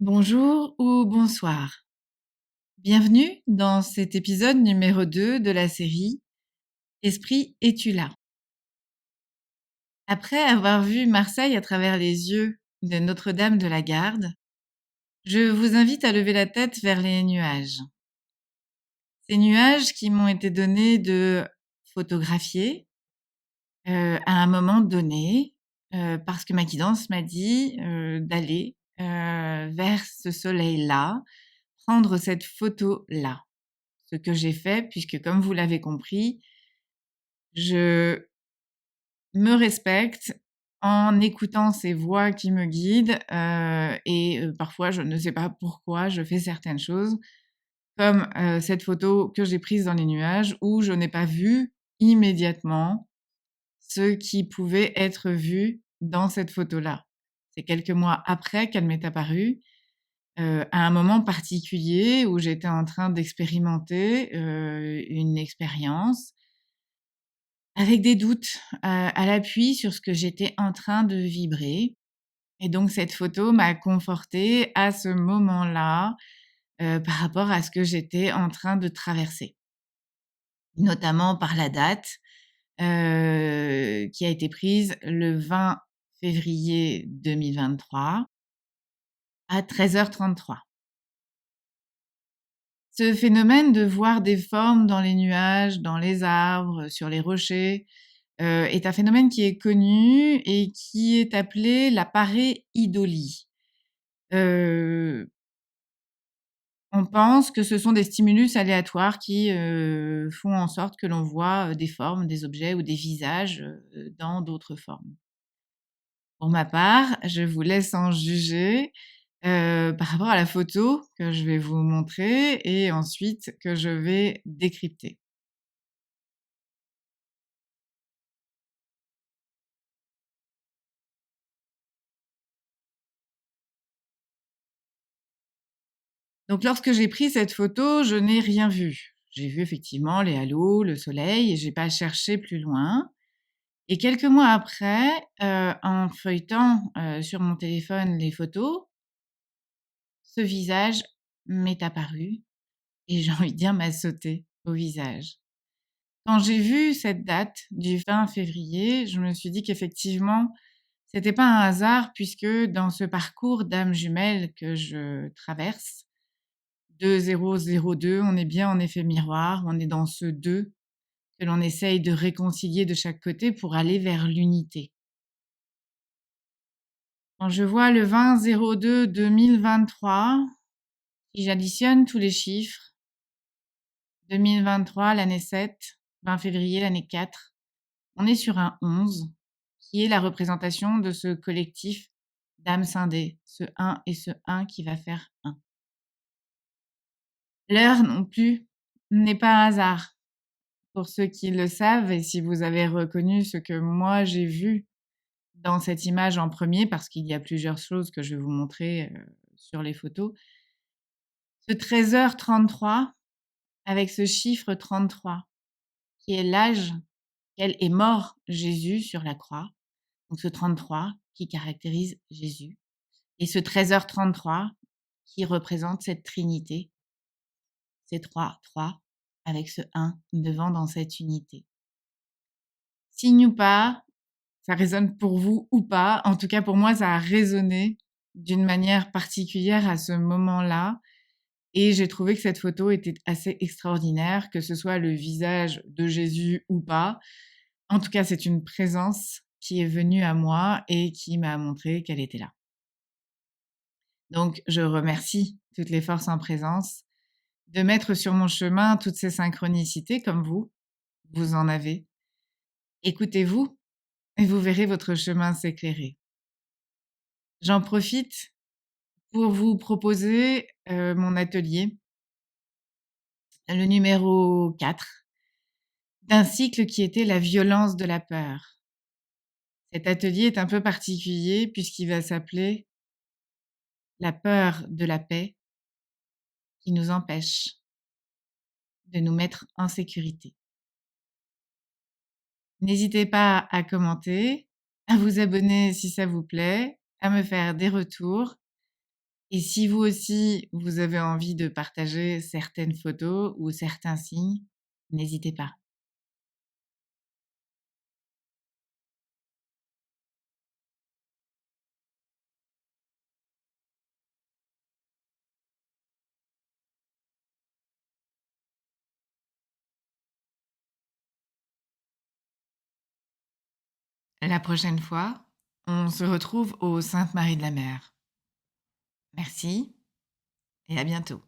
Bonjour ou bonsoir. Bienvenue dans cet épisode numéro 2 de la série Esprit, es-tu là? Après avoir vu Marseille à travers les yeux de Notre-Dame de la Garde, je vous invite à lever la tête vers les nuages. Ces nuages qui m'ont été donnés de photographier à un moment donné, parce que ma guidance m'a dit d'aller vers ce soleil-là, prendre cette photo-là. Ce que j'ai fait, puisque comme vous l'avez compris, je me respecte en écoutant ces voix qui me guident, parfois je ne sais pas pourquoi je fais certaines choses, comme, cette photo que j'ai prise dans les nuages où je n'ai pas vu immédiatement ce qui pouvait être vu dans cette photo-là. C'est quelques mois après qu'elle m'est apparue, à un moment particulier où j'étais en train d'expérimenter, une expérience avec des doutes, à l'appui sur ce que j'étais en train de vibrer et donc cette photo m'a confortée à ce moment-là, par rapport à ce que j'étais en train de traverser. Notamment par la date, qui a été prise le 20 février 2023 à 13h33. Ce phénomène de voir des formes dans les nuages, dans les arbres, sur les rochers, est un phénomène qui est connu et qui est appelé la pareidolie. Heu, on pense que ce sont des stimulus aléatoires qui, font en sorte que l'on voit, des formes, des objets ou des visages, dans d'autres formes. Pour ma part, je vous laisse en juger, par rapport à la photo que je vais vous montrer et ensuite que je vais décrypter. Donc lorsque j'ai pris cette photo, je n'ai rien vu. J'ai vu effectivement les halos, le soleil et j'ai pas cherché plus loin et quelques mois après, en feuilletant, sur mon téléphone les photos, ce visage m'est apparu et j'ai envie de dire m'a sauté au visage. Quand j'ai vu cette date du 20 février, je me suis dit qu'effectivement, c'était pas un hasard puisque dans ce parcours d'âme jumelle que je traverse, 2002, on est bien en effet miroir, on est dans ce 2 que l'on essaye de réconcilier de chaque côté pour aller vers l'unité. Quand je vois le 20-02-2023, si j'additionne tous les chiffres, 2023, l'année 7, 20 février, l'année 4, on est sur un 11 qui est la représentation de ce collectif d'âmes scindées, ce 1 et ce 1 qui va faire 1. L'heure non plus n'est pas un hasard. Pour ceux qui le savent et si vous avez reconnu ce que moi j'ai vu dans cette image en premier, parce qu'il y a plusieurs choses que je vais vous montrer, sur les photos. Ce 13h33 avec ce chiffre 33 qui est l'âge auquel est mort Jésus sur la croix, donc ce 33 qui caractérise Jésus et ce 13h33 qui représente cette trinité, ces 3 avec ce 1 devant dans cette unité. Signe ou pas, ça résonne pour vous ou pas. En tout cas, pour moi, ça a résonné d'une manière particulière à ce moment-là et j'ai trouvé que cette photo était assez extraordinaire, que ce soit le visage de Jésus ou pas. En tout cas, c'est une présence qui est venue à moi et qui m'a montré qu'elle était là. Donc je remercie toutes les forces en présence de mettre sur mon chemin toutes ces synchronicités comme vous en avez. Écoutez-vous et vous verrez votre chemin s'éclairer. J'en profite pour vous proposer, mon atelier, le numéro 4 d'un cycle qui était la violence de la peur. Cet atelier est un peu particulier puisqu'il va s'appeler la peur de la paix qui nous empêche de nous mettre en sécurité. N'hésitez pas à commenter, à vous abonner si ça vous plaît, à me faire des retours Et si vous aussi, vous avez envie de partager certaines photos ou certains signes, n'hésitez pas. La prochaine fois, on se retrouve aux Saintes Maries de la Mer. Merci et à bientôt.